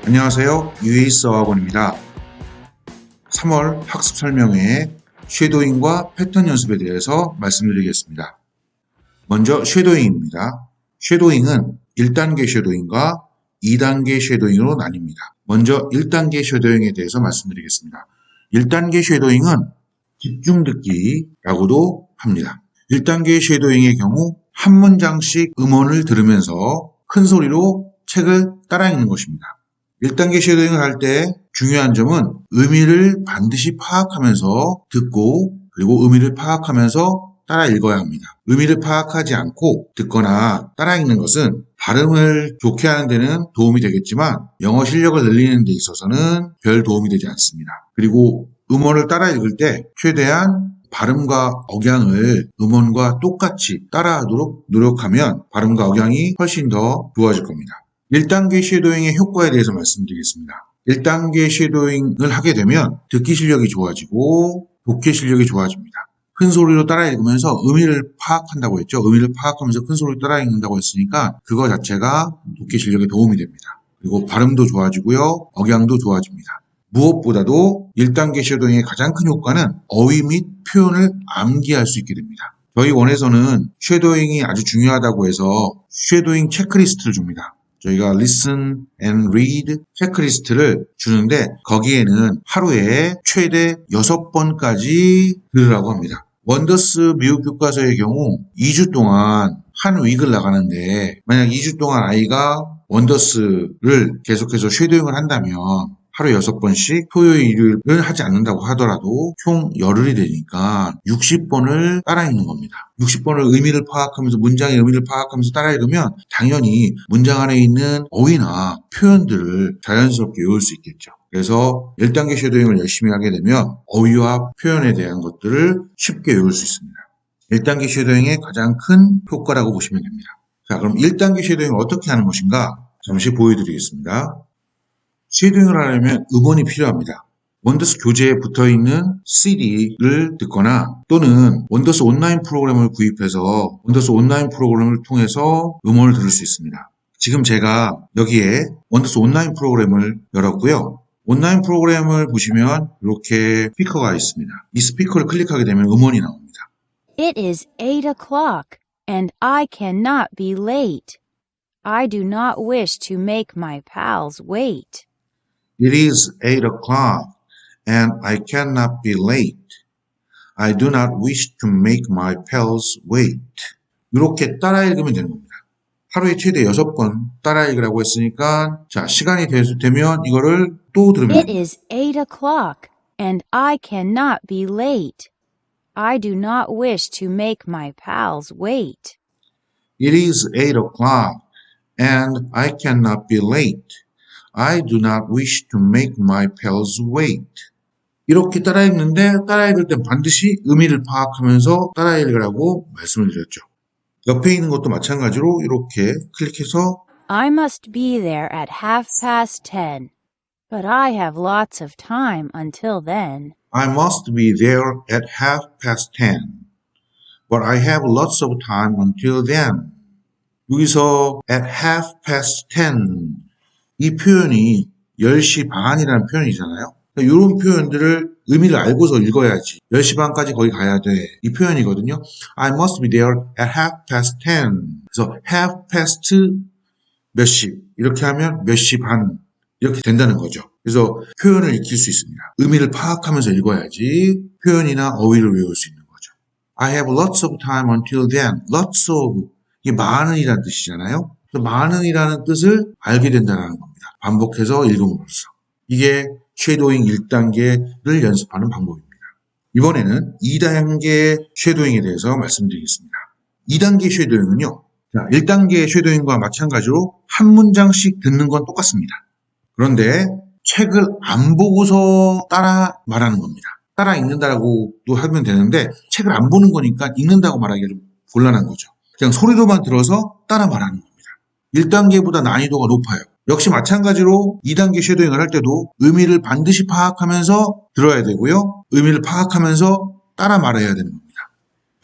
안녕하세요. UAS 어학원입니다. 3월 학습 설명회의 쉐도잉과 패턴 연습에 대해서 말씀드리겠습니다. 먼저 쉐도잉입니다. 쉐도잉은 1단계 쉐도잉과 2단계 쉐도잉으로 나뉩니다. 먼저 1단계 쉐도잉에 대해서 말씀드리겠습니다. 1단계 쉐도잉은 집중 듣기라고도 합니다. 1단계 쉐도잉의 경우 한 문장씩 음원을 들으면서 큰 소리로 책을 따라 읽는 것입니다. 1단계 쉐도잉을 할 때 중요한 점은 의미를 반드시 파악하면서 듣고 그리고 의미를 파악하면서 따라 읽어야 합니다. 의미를 파악하지 않고 듣거나 따라 읽는 것은 발음을 좋게 하는 데는 도움이 되겠지만 영어 실력을 늘리는 데 있어서는 별 도움이 되지 않습니다. 그리고 음원을 따라 읽을 때 최대한 발음과 억양을 음원과 똑같이 따라하도록 노력하면 발음과 억양이 훨씬 더 좋아질 겁니다. 1단계 쉐도잉의 효과에 대해서 말씀드리겠습니다. 1단계 쉐도잉을 하게 되면 듣기 실력이 좋아지고 독해 실력이 좋아집니다. 큰 소리로 따라 읽으면서 의미를 파악한다고 했죠. 의미를 파악하면서 큰 소리로 따라 읽는다고 했으니까 그거 자체가 독해 실력에 도움이 됩니다. 그리고 발음도 좋아지고요. 억양도 좋아집니다. 무엇보다도 1단계 쉐도잉의 가장 큰 효과는 어휘 및 표현을 암기할 수 있게 됩니다. 저희 원에서는 쉐도잉이 아주 중요하다고 해서 쉐도잉 체크리스트를 줍니다. 저희가 listen and read 체크리스트를 주는데 거기에는 하루에 최대 6번까지 들으라고 합니다. 원더스 미국 교과서의 경우 2주 동안 한 윅을 나가는데 만약 2주 동안 아이가 원더스를 계속해서 쉐도잉을 한다면 하루에 6번씩 토요일, 일요일은 하지 않는다고 하더라도 총 열흘이 되니까 60번을 따라 읽는 겁니다. 60번을 의미를 파악하면서 문장의 의미를 파악하면서 따라 읽으면 당연히 문장 안에 있는 어휘나 표현들을 자연스럽게 외울 수 있겠죠. 그래서 1단계 쉐도잉을 열심히 하게 되면 어휘와 표현에 대한 것들을 쉽게 외울 수 있습니다. 1단계 쉐도잉의 가장 큰 효과라고 보시면 됩니다. 자, 그럼 1단계 쉐도잉을 어떻게 하는 것인가? 잠시 보여드리겠습니다. 쉐도잉을 하려면 음원이 필요합니다. 원더스 교재에 붙어있는 CD를 듣거나 또는 원더스 온라인 프로그램을 구입해서 원더스 온라인 프로그램을 통해서 음원을 들을 수 있습니다. 지금 제가 여기에 원더스 온라인 프로그램을 열었고요. 온라인 프로그램을 보시면 이렇게 스피커가 있습니다. 이 스피커를 클릭하게 되면 음원이 나옵니다. It is 8 o'clock, and I cannot be late. I do not wish to make my pals wait. It is 8 o'clock, and I cannot be late. I do not wish to make my pals wait. 이렇게 따라 읽으면 되는 겁니다. 하루에 최대 6번 따라 읽으라고 했으니까 자 시간이 되면 이거를 또 들으면 It is 8 o'clock, and I cannot be late. I do not wish to make my pals wait. It is 8 o'clock, and I cannot be late. I do not wish to make my pals wait. 이렇게 따라 읽는데 따라 읽을 땐 반드시 의미를 파악하면서 따라 읽으라고 말씀을 드렸죠. 옆에 있는 것도 마찬가지로 이렇게 클릭해서 I must be there at 10:30, but I have lots of time until then. I must be there at 10:30, but I have lots of time until then. 여기서 at 10:10 이 표현이 10시 반이라는 표현이잖아요. 이런 표현들을 의미를 알고서 읽어야지. 10시 반까지 거기 가야 돼. 이 표현이거든요. I must be there at 10:10. 그래서 10:10 몇 시. 이렇게 하면 몇 시 반. 이렇게 된다는 거죠. 그래서 표현을 익힐 수 있습니다. 의미를 파악하면서 읽어야지 표현이나 어휘를 외울 수 있는 거죠. I have lots of time until then. Lots of. 이게 많은이라는 뜻이잖아요. 그래서 많은이라는 뜻을 알게 된다는 겁니다. 반복해서 읽음으로써. 이게 쉐도잉 1단계를 연습하는 방법입니다. 이번에는 2단계 쉐도잉에 대해서 말씀드리겠습니다. 2단계 쉐도잉은요. 1단계 쉐도잉과 마찬가지로 한 문장씩 듣는 건 똑같습니다. 그런데 책을 안 보고서 따라 말하는 겁니다. 따라 읽는다고도 하면 되는데 책을 안 보는 거니까 읽는다고 말하기가 좀 곤란한 거죠. 그냥 소리로만 들어서 따라 말하는 겁니다. 1단계보다 난이도가 높아요. 역시 마찬가지로 2단계 쉐도잉을 할 때도 의미를 반드시 파악하면서 들어야 되고요. 의미를 파악하면서 따라 말해야 되는 겁니다.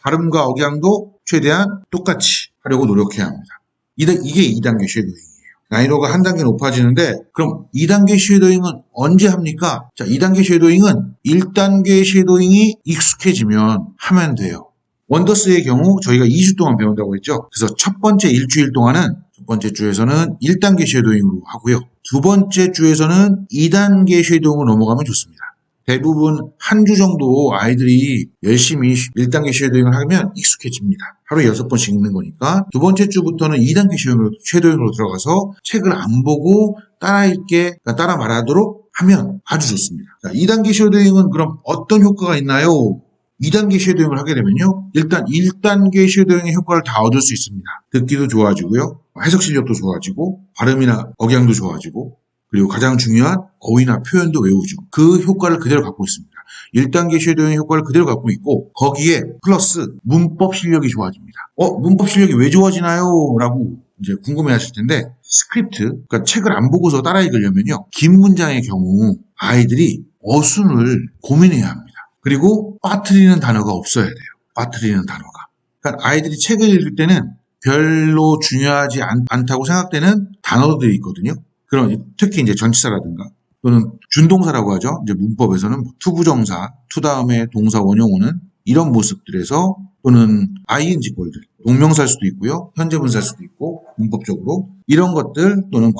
발음과 억양도 최대한 똑같이 하려고 노력해야 합니다. 이게 2단계 쉐도잉이에요. 난이도가 한 단계 높아지는데 그럼 2단계 쉐도잉은 언제 합니까? 자, 2단계 쉐도잉은 1단계 쉐도잉이 익숙해지면 하면 돼요. 원더스의 경우 저희가 2주 동안 배운다고 했죠. 그래서 첫 번째 일주일 동안은 첫 번째 주에서는 1단계 쉐도잉으로 하고요. 두 번째 주에서는 2단계 쉐도잉으로 넘어가면 좋습니다. 대부분 한 주 정도 아이들이 열심히 1단계 쉐도잉을 하면 익숙해집니다. 하루에 6번씩 읽는 거니까 두 번째 주부터는 2단계 쉐도잉으로 들어가서 책을 안 보고 따라 읽게, 따라 말하도록 하면 아주 좋습니다. 자, 2단계 쉐도잉은 그럼 어떤 효과가 있나요? 2단계 쉐도잉을 하게 되면요. 일단 1단계 쉐도잉의 효과를 다 얻을 수 있습니다. 듣기도 좋아지고요. 해석 실력도 좋아지고 발음이나 억양도 좋아지고 그리고 가장 중요한 어휘나 표현도 외우죠. 그 효과를 그대로 갖고 있습니다. 1단계 쉐도잉의 효과를 그대로 갖고 있고 거기에 플러스 문법 실력이 좋아집니다. 문법 실력이 왜 좋아지나요? 라고 이제 궁금해 하실 텐데 스크립트, 그러니까 책을 안 보고서 따라 읽으려면요. 긴 문장의 경우 아이들이 어순을 고민해야 합니다. 그리고 빠뜨리는 단어가 없어야 돼요. 빠뜨리는 단어가. 그러니까 아이들이 책을 읽을 때는 별로 중요하지 않다고 생각되는 단어들이 있거든요. 그런 특히 이제 전치사라든가 또는 준동사라고 하죠. 이제 문법에서는 투부정사, 투 다음에 동사 원형어는 이런 모습들에서 또는 ing 꼴들, 동명사일 수도 있고요. 현재분사일 수도 있고 문법적으로 이런 것들 또는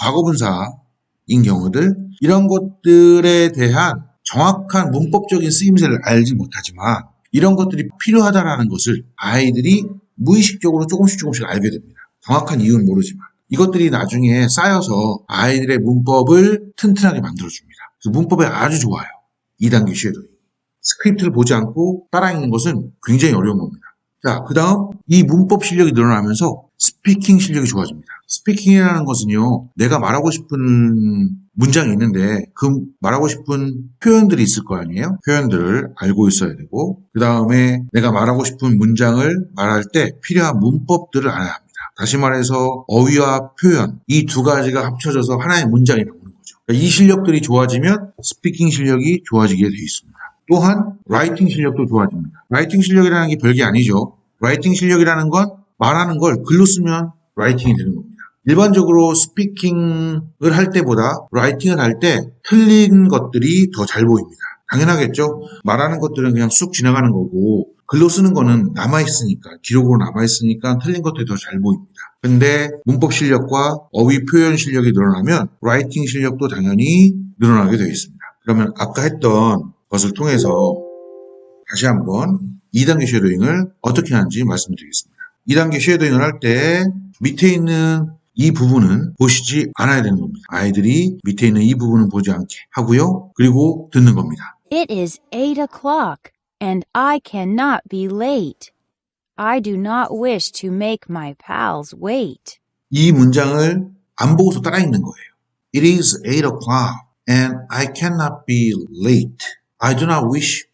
과거분사인 경우들 이런 것들에 대한 정확한 문법적인 쓰임새를 알지 못하지만 이런 것들이 필요하다라는 것을 아이들이 무의식적으로 조금씩 알게 됩니다. 정확한 이유는 모르지만 이것들이 나중에 쌓여서 아이들의 문법을 튼튼하게 만들어줍니다. 그래서 문법에 아주 좋아요. 2단계 쉐도잉. 스크립트를 보지 않고 따라 읽는 것은 굉장히 어려운 겁니다. 자, 그 다음 이 문법 실력이 늘어나면서 스피킹 실력이 좋아집니다. 스피킹이라는 것은요, 내가 말하고 싶은 문장이 있는데 그 말하고 싶은 표현들이 있을 거 아니에요? 표현들을 알고 있어야 되고 그 다음에 내가 말하고 싶은 문장을 말할 때 필요한 문법들을 알아야 합니다. 다시 말해서 어휘와 표현 이 두 가지가 합쳐져서 하나의 문장이 나오는 거죠. 그러니까 이 실력들이 좋아지면 스피킹 실력이 좋아지게 되어 있습니다. 또한 라이팅 실력도 좋아집니다. 라이팅 실력이라는 게 별게 아니죠. 라이팅 실력이라는 건 말하는 걸 글로 쓰면 라이팅이 되는 겁니다. 일반적으로 스피킹을 할 때보다 라이팅을 할 때 틀린 것들이 더 잘 보입니다. 당연하겠죠. 말하는 것들은 그냥 쑥 지나가는 거고 글로 쓰는 거는 남아있으니까 기록으로 남아있으니까 틀린 것들이 더 잘 보입니다. 근데 문법 실력과 어휘 표현 실력이 늘어나면 라이팅 실력도 당연히 늘어나게 되어 있습니다. 그러면 아까 했던 것을 통해서 다시 한번 2단계 쉐도잉을 어떻게 하는지 말씀드리겠습니다. 2단계 쉐도잉을 할 때 밑에 있는 이 부분은 보시지 않아야 되는 겁니다. 아이들이 밑에 있는 이 부분은 보지 않게 하고요. 그리고 듣는 겁니다. It is 8 o'clock, and I cannot be late. I do not wish to make my pals wait. 이 문장을 안 보고서 따라 읽는 거예요. It is 8 o'clock, and I cannot be late. I do not wish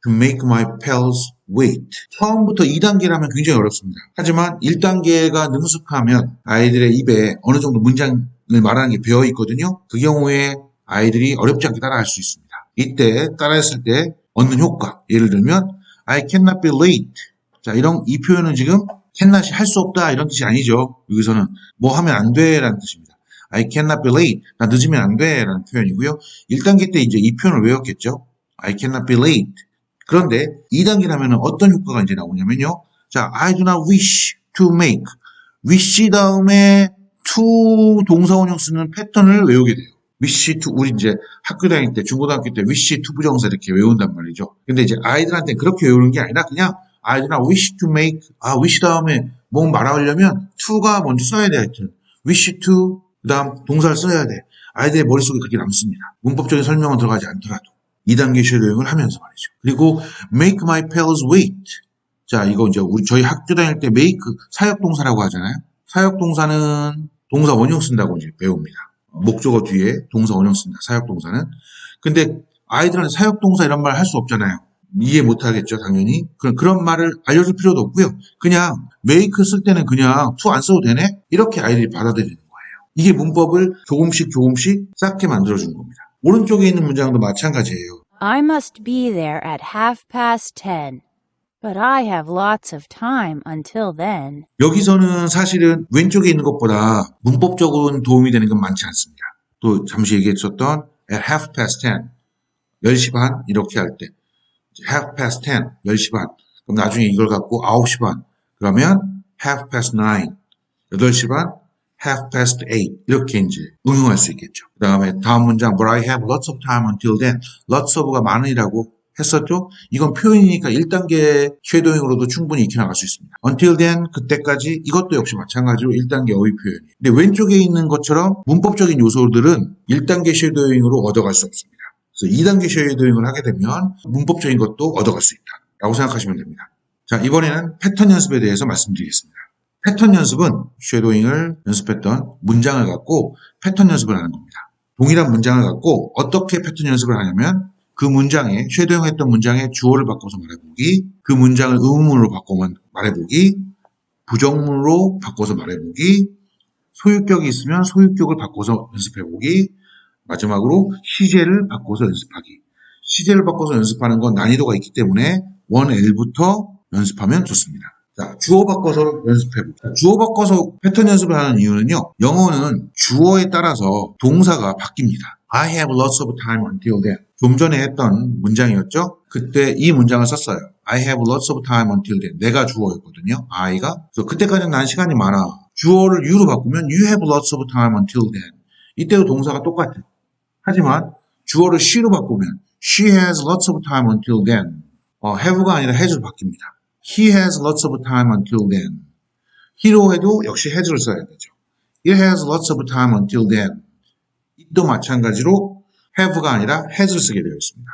to make my pals wait. 처음부터 2단계라면 굉장히 어렵습니다. 하지만 1단계가 능숙하면 아이들의 입에 어느 정도 문장을 말하는 게 배어 있거든요. 그 경우에 아이들이 어렵지 않게 따라할 수 있습니다. 이때 따라했을 때 얻는 효과. 예를 들면 I cannot be late. 자, 이 표현은 지금 cannot이 할 수 없다 이런 뜻이 아니죠. 여기서는 뭐 하면 안 돼라는 뜻입니다. I cannot be late. 나 늦으면 안 돼라는 표현이고요. 1단계 때 이제 이 표현을 외웠겠죠. I cannot be late. 그런데 2단계라면 어떤 효과가 이제 나오냐면요. 자, I do not wish to make. wish 다음에 to 동사원형 쓰는 패턴을 외우게 돼요. wish to, 우리 이제 학교 다닐 때, 중고등학교 때 wish to 부정사 이렇게 외운단 말이죠. 근데 이제 아이들한테는 그렇게 외우는 게 아니라 그냥 I do not wish to make, wish 다음에 뭐 말하려면 to가 먼저 써야 돼. 하여튼. wish to, 그 다음 동사를 써야 돼. 아이들의 머릿속에 그렇게 남습니다. 문법적인 설명은 들어가지 않더라도. 2단계 쉐도잉을 하면서 말이죠. 그리고 make my pals wait. 자, 이거 이제 저희 학교 다닐 때 make 사역동사라고 하잖아요. 사역동사는 동사 원형 쓴다고 이제 배웁니다. 목적어 뒤에 동사 원형 쓴다. 사역동사는. 근데 아이들한테 사역동사 이런 말 할 수 없잖아요. 이해 못 하겠죠, 당연히. 그런 말을 알려줄 필요도 없고요. 그냥 make 쓸 때는 그냥 to 안 써도 되네? 이렇게 아이들이 받아들이는 거예요. 이게 문법을 조금씩 쌓게 만들어주는 겁니다. 오른쪽에 있는 문장도 마찬가지예요. I must be there at 10:30. But I have lots of time until then. 여기서는 사실은 왼쪽에 있는 것보다 문법적으로는 도움이 되는 건 많지 않습니다. 또 잠시 얘기했었던 at half past 10, 10시 반 이렇게 할 때 half past 10, 10시 반. 그럼 나중에 이걸 갖고 9시 반. 그러면 half past 9, 8시 반, half past 8 이렇게 이제 응용할 수 있겠죠. 그 다음에 다음 문장 But I have lots of time until then. lots of가 많으니라고 했었죠. 이건 표현이니까 1단계 쉐도잉으로도 충분히 익혀나갈 수 있습니다. until then 그때까지 이것도 역시 마찬가지로 1단계 어휘 표현이에요. 근데 왼쪽에 있는 것처럼 문법적인 요소들은 1단계 쉐도잉으로 얻어갈 수 없습니다. 그래서 2단계 쉐도잉을 하게 되면 문법적인 것도 얻어갈 수 있다 라고 생각하시면 됩니다. 자, 이번에는 패턴 연습에 대해서 말씀드리겠습니다. 패턴 연습은 쉐도잉을 연습했던 문장을 갖고 패턴 연습을 하는 겁니다. 동일한 문장을 갖고 어떻게 패턴 연습을 하냐면 그 문장에 쉐도잉했던 문장에 주어를 바꿔서 말해보기, 그 문장을 의문문으로 바꿔 말해보기, 부정문으로 바꿔서 말해보기, 소유격이 있으면 소유격을 바꿔서 연습해보기, 마지막으로 시제를 바꿔서 연습하기. 시제를 바꿔서 연습하는 건 난이도가 있기 때문에 1L부터 연습하면 좋습니다. 자, 주어 바꿔서 연습해보자. 주어 바꿔서 패턴 연습을 하는 이유는요. 영어는 주어에 따라서 동사가 바뀝니다. I have lots of time until then. 좀 전에 했던 문장이었죠. 그때 이 문장을 썼어요. I have lots of time until then. 내가 주어였거든요. I가. 그래서 그때까지는 난 시간이 많아. 주어를 you로 바꾸면 you have lots of time until then. 이때도 동사가 똑같아요. 하지만 주어를 she로 바꾸면 she has lots of time until then. have가 아니라 has로 바뀝니다. He has lots of time until then. he로 해도 역시 has를 써야 되죠. He has lots of time until then. 또 마찬가지로 have가 아니라 has를 쓰게 되어 있습니다.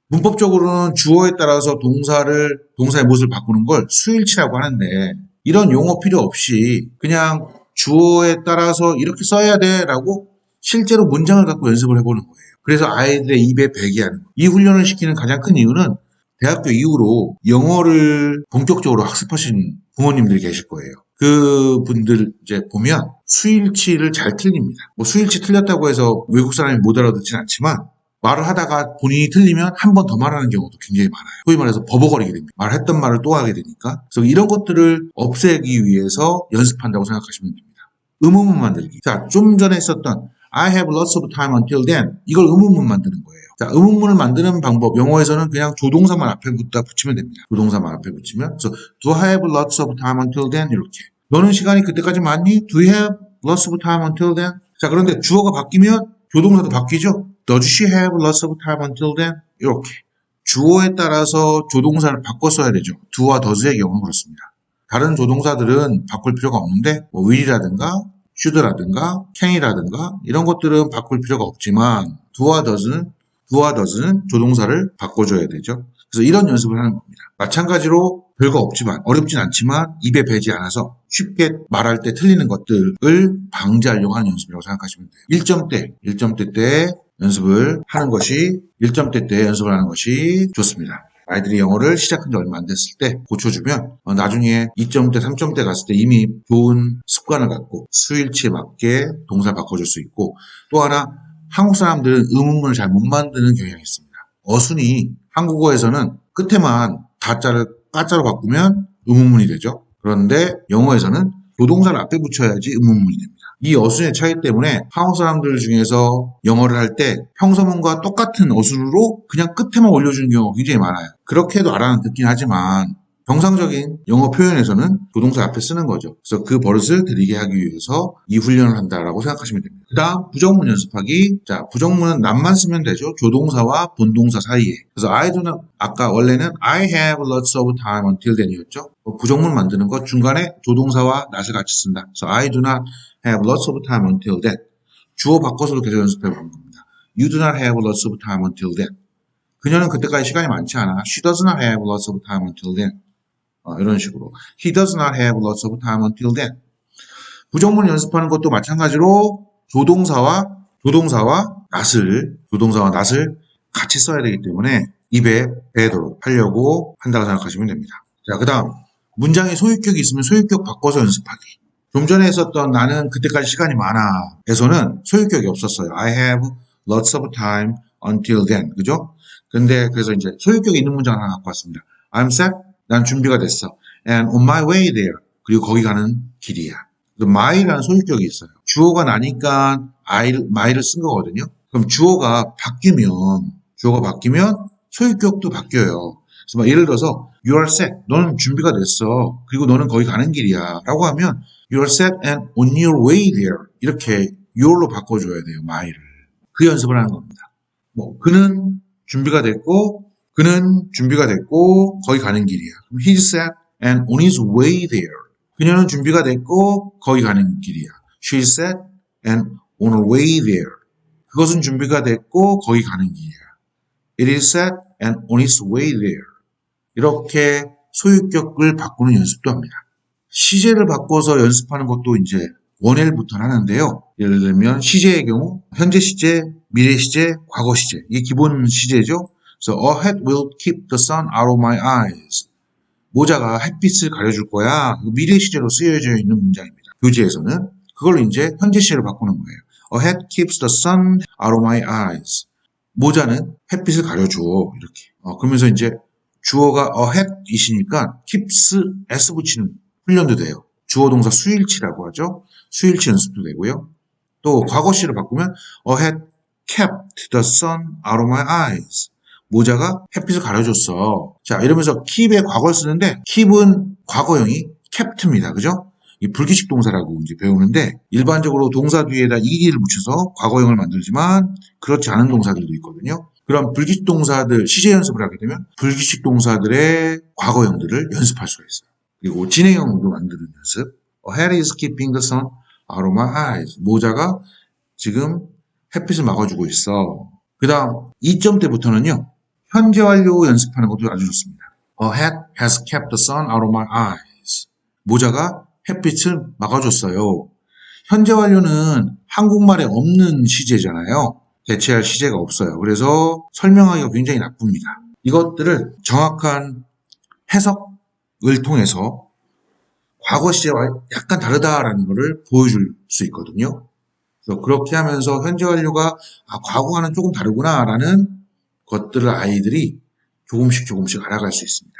문법적으로는 주어에 따라서 동사의 모습을 바꾸는 걸 수일치라고 하는데 이런 용어 필요 없이 그냥 주어에 따라서 이렇게 써야 돼 라고 실제로 문장을 갖고 연습을 해보는 거예요. 그래서 아이들의 입에 배게 하는 거예요. 이 훈련을 시키는 가장 큰 이유는 대학교 이후로 영어를 본격적으로 학습하신 부모님들이 계실 거예요. 그 분들 이제 보면 수일치를 잘 틀립니다. 뭐 수일치 틀렸다고 해서 외국 사람이 못 알아듣진 않지만 말을 하다가 본인이 틀리면 한 번 더 말하는 경우도 굉장히 많아요. 소위 말해서 버벅거리게 됩니다. 말했던 말을 또 하게 되니까. 그래서 이런 것들을 없애기 위해서 연습한다고 생각하시면 됩니다. 의문문 만들기. 자, 좀 전에 썼던 I have lots of time until then. 이걸 의문문 만드는 거예요. 자, 의문문을 만드는 방법. 영어에서는 그냥 조동사만 앞에 붙이면 됩니다. 조동사만 앞에 붙이면. 그래서 do I have lots of time until then? 이렇게. 너는 시간이 그때까지 많니? Do you have lots of time until then? 자, 그런데 주어가 바뀌면 조동사도 바뀌죠? Does she have lots of time until then? 이렇게. 주어에 따라서 조동사를 바꿔 써야 되죠. do와 does의 경우는 그렇습니다. 다른 조동사들은 바꿀 필요가 없는데 뭐 will이라든가 should라든가 can이라든가 이런 것들은 바꿀 필요가 없지만 do와 does는 조동사를 바꿔줘야 되죠. 그래서 이런 연습을 하는 겁니다. 마찬가지로 별거 없지만 어렵진 않지만 입에 배지 않아서 쉽게 말할 때 틀리는 것들을 방지하려고 하는 연습이라고 생각하시면 돼요. 1점대 때 연습을 하는 것이 1점대 때 연습을 하는 것이 좋습니다. 아이들이 영어를 시작한 지 얼마 안 됐을 때 고쳐주면 나중에 2점대, 3점대 갔을 때 이미 좋은 습관을 갖고 수일치에 맞게 동사를 바꿔줄 수 있고 또 하나 한국 사람들은 의문문을 잘 못 만드는 경향이 있습니다. 어순이 한국어에서는 끝에만 다자를 까자로 바꾸면 의문문이 되죠. 그런데 영어에서는 조동사를 앞에 붙여야지 의문문이 됩니다. 이 어순의 차이 때문에 한국 사람들 중에서 영어를 할 때 평서문과 똑같은 어순으로 그냥 끝에만 올려주는 경우가 굉장히 많아요. 그렇게 해도 알아듣긴 하지만 정상적인 영어 표현에서는 조동사 앞에 쓰는 거죠. 그래서 그 버릇을 들이게 하기 위해서 이 훈련을 한다라고 생각하시면 됩니다. 그 다음 부정문 연습하기. 자, 부정문은 남만 쓰면 되죠. 조동사와 본동사 사이에. 그래서 아까 원래는 I have lots of time until then 이었죠. 부정문 만드는 것 중간에 조동사와 not을 같이 쓴다. 그래서 I do not have lots of time until then. 주어 바꿔서도 계속 연습해 보는 겁니다. You do not have lots of time until then. 그녀는 그때까지 시간이 많지 않아. She does not have lots of time until then. 이런 식으로. He does not have lots of time until then. 부정문 연습하는 것도 마찬가지로 조동사와 not을 같이 써야 되기 때문에 입에 배도록 하려고 한다고 생각하시면 됩니다. 자, 그 다음 문장에 소유격이 있으면 소유격 바꿔서 연습하기. 좀 전에 했었던 나는 그때까지 시간이 많아 에서는 소유격이 없었어요. I have lots of time until then. 그죠? 근데 그래서 이제 소유격이 있는 문장 하나 갖고 왔습니다. I'm sad. 난 준비가 됐어. And on my way there. 그리고 거기 가는 길이야. my라는 소유격이 있어요. 주어가 나니까 my를 쓴 거거든요. 그럼 주어가 바뀌면 소유격도 바뀌어요. 그래서 막 예를 들어서 you are set. 너는 준비가 됐어. 그리고 너는 거기 가는 길이야. 라고 하면 you are set and on your way there. 이렇게 your로 바꿔줘야 돼요. my를. 그 연습을 하는 겁니다. 그는 준비가 됐고 거기 가는 길이야. 그럼 he's set and on his way there. 그녀는 준비가 됐고 거기 가는 길이야. She's set and on her way there. 그것은 준비가 됐고 거기 가는 길이야. It is set and on its way there. 이렇게 소유격을 바꾸는 연습도 합니다. 시제를 바꿔서 연습하는 것도 이제 원헬부터 하는데요. 예를 들면 시제의 경우 현재 시제, 미래 시제, 과거 시제. 이게 기본 시제죠. 그래서 a hat will keep the sun out of my eyes. 모자가 햇빛을 가려줄 거야. 미래 시제로 쓰여져 있는 문장입니다. 교재에서는 그걸로 이제 현재 시제로 바꾸는 거예요. A hat keeps the sun out of my eyes. 모자는 햇빛을 가려줘. 이렇게. 그러면서 이제 주어가 a hat이시니까 keeps s 붙이는 훈련도 돼요. 주어 동사 수일치라고 하죠. 수일치 연습도 되고요. 또 과거 시를 바꾸면 a hat kept the sun out of my eyes. 모자가 햇빛을 가려줬어. 자, 이러면서 keep의 과거를 쓰는데 keep은 과거형이 kept입니다. 그죠? 이 불규칙 동사라고 이제 배우는데 일반적으로 동사 뒤에다 ed를 붙여서 과거형을 만들지만 그렇지 않은 동사들도 있거든요. 그럼 불규칙 동사들 시제 연습을 하게 되면 불규칙 동사들의 과거형들을 연습할 수가 있어요. 그리고 진행형도 만드는 연습. A hat is keeping the sun out of my eyes. 모자가 지금 햇빛을 막아주고 있어. 그 다음 2점대부터는요. 현재 완료 연습하는 것도 아주 좋습니다. A hat has kept the sun out of my eyes. 모자가 햇빛을 막아줬어요. 현재 완료는 한국말에 없는 시제잖아요. 대체할 시제가 없어요. 그래서 설명하기가 굉장히 나쁩니다. 이것들을 정확한 해석을 통해서 과거 시제와 약간 다르다라는 것을 보여줄 수 있거든요. 그래서 그렇게 하면서 현재 완료가 과거와는 조금 다르구나라는 것들을 아이들이 조금씩 알아갈 수 있습니다.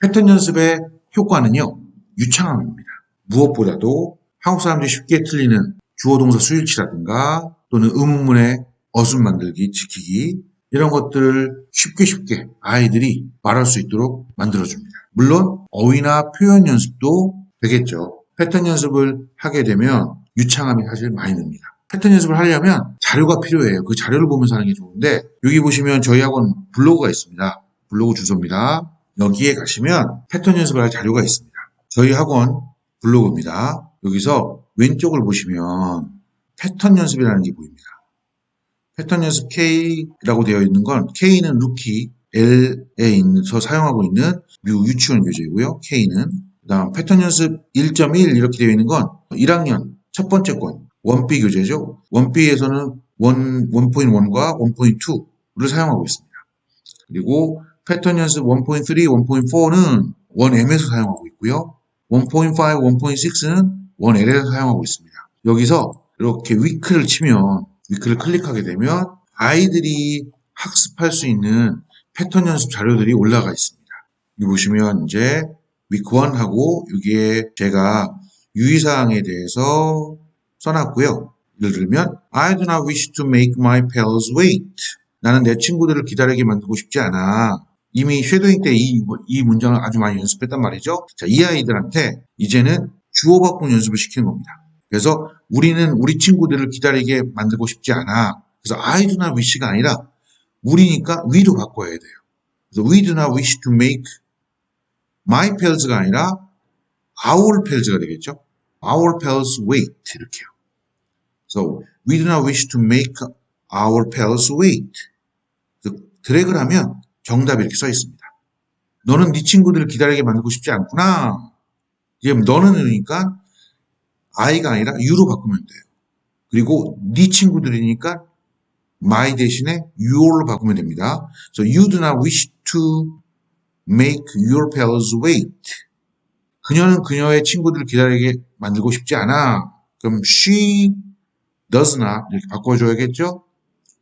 패턴 연습의 효과는요. 유창함입니다. 무엇보다도 한국 사람들이 쉽게 틀리는 주어 동사 수일치라든가 또는 의문문의 어순 만들기, 지키기 이런 것들을 쉽게 아이들이 말할 수 있도록 만들어줍니다. 물론 어휘나 표현 연습도 되겠죠. 패턴 연습을 하게 되면 유창함이 사실 많이 늡니다. 패턴 연습을 하려면 자료가 필요해요. 그 자료를 보면서 하는 게 좋은데 여기 보시면 저희 학원 블로그가 있습니다. 블로그 주소입니다. 여기에 가시면 패턴 연습을 할 자료가 있습니다. 저희 학원 블로그입니다. 여기서 왼쪽을 보시면 패턴 연습이라는 게 보입니다. 패턴 연습 K라고 되어 있는 건 K는 루키, L에서 사용하고 있는 유치원 교재이고요. K는 그다음 패턴 연습 1.1 이렇게 되어 있는 건 1학년 첫 번째 권 원B 교재죠. 원B에서는 1.1과 1.2를 사용하고 있습니다. 그리고 패턴 연습 1.3, 1.4는 1M에서 사용하고 있고요. 1.5, 1.6는 1L에서 사용하고 있습니다. 여기서 이렇게 위크를 치면 위크를 클릭하게 되면 아이들이 학습할 수 있는 패턴 연습 자료들이 올라가 있습니다. 여기 보시면 이제 위크 1하고 여기에 제가 유의사항에 대해서 써놨고요. 예를 들면 I do not wish to make my pals wait. 나는 내 친구들을 기다리게 만들고 싶지 않아. 이미 쉐도잉 때 이 문장을 아주 많이 연습했단 말이죠. 자, 이 아이들한테 이제는 주어 바꾼 연습을 시키는 겁니다. 그래서 우리는 우리 친구들을 기다리게 만들고 싶지 않아. 그래서 I do not wish가 아니라 우리니까 we로 바꿔야 돼요. 그래서 we do not wish to make my pals가 아니라 our pals가 되겠죠. Our pals wait 이렇게요. So we do not wish to make our pals wait. 드래그를 하면 정답이 이렇게 써 있습니다. 너는 네 친구들을 기다리게 만들고 싶지 않구나. 지금 너는 그러니까 I가 아니라 U로 바꾸면 돼요. 그리고 네 친구들이니까 my 대신에 your로 바꾸면 됩니다. So you do not wish to make your pals wait. 그녀는 그녀의 친구들을 기다리게 만들고 싶지 않아. 그럼 she does not 이렇게 바꿔줘야겠죠?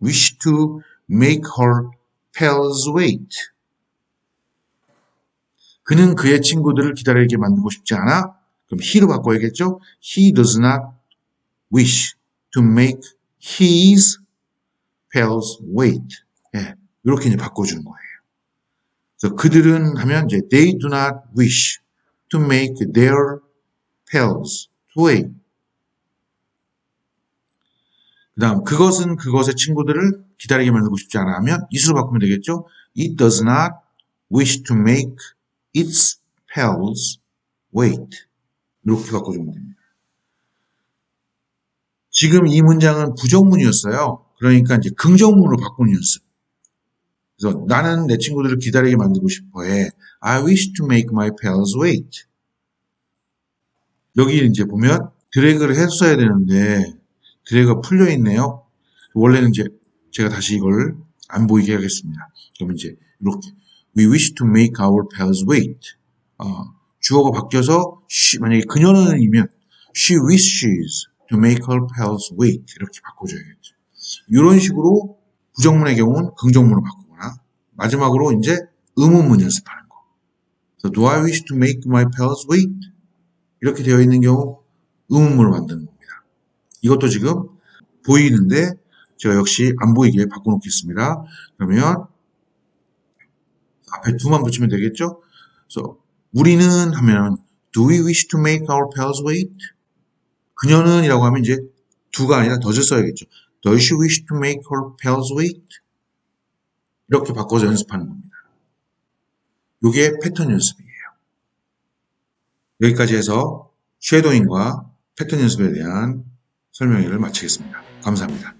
wish to make her pals wait. 그는 그의 친구들을 기다리게 만들고 싶지 않아. 그럼 he로 바꿔야겠죠? He does not wish to make his pals wait. 예, 이렇게 이제 바꿔주는 거예요. 그래서 그들은 하면 이제 they do not wish to make their pals wait. 그 다음 그것은 그것의 친구들을 기다리게 만들고 싶지 않아 하면 it으로 바꾸면 되겠죠? It does not wish to make its pals wait. 이렇게 바꿔주면 됩니다. 지금 이 문장은 부정문이었어요. 그러니까 이제 긍정문으로 바꾸는 연습. 그래서 나는 내 친구들을 기다리게 만들고 싶어 해. I wish to make my pals wait. 여기 이제 보면 드래그를 했어야 되는데 드래그가 풀려 있네요. 원래는 이제 제가 다시 이걸 안 보이게 하겠습니다. 그러면 이제 이렇게 We wish to make our pals wait. 주어가 바뀌어서 만약에 그녀는이면 She wishes to make her pals wait. 이렇게 바꿔줘야겠죠. 이런 식으로 부정문의 경우는 긍정문으로 바꾸거나 마지막으로 이제 의문문 연습하는 거. So, do I wish to make my pals wait? 이렇게 되어 있는 경우 의문문을 만드는 겁니다. 이것도 지금 보이는데 제가 역시 안 보이게 바꿔놓겠습니다. 그러면 앞에 do만 붙이면 되겠죠? 그래서 우리는 하면 Do we wish to make our pals wait? 그녀는 이라고 하면 이제 do가 아니라 does를 써야겠죠. Does she wish to make her pals wait? 이렇게 바꿔서 연습하는 겁니다. 이게 패턴 연습이에요. 여기까지 해서 쉐도잉과 패턴 연습에 대한 설명회를 마치겠습니다. 감사합니다.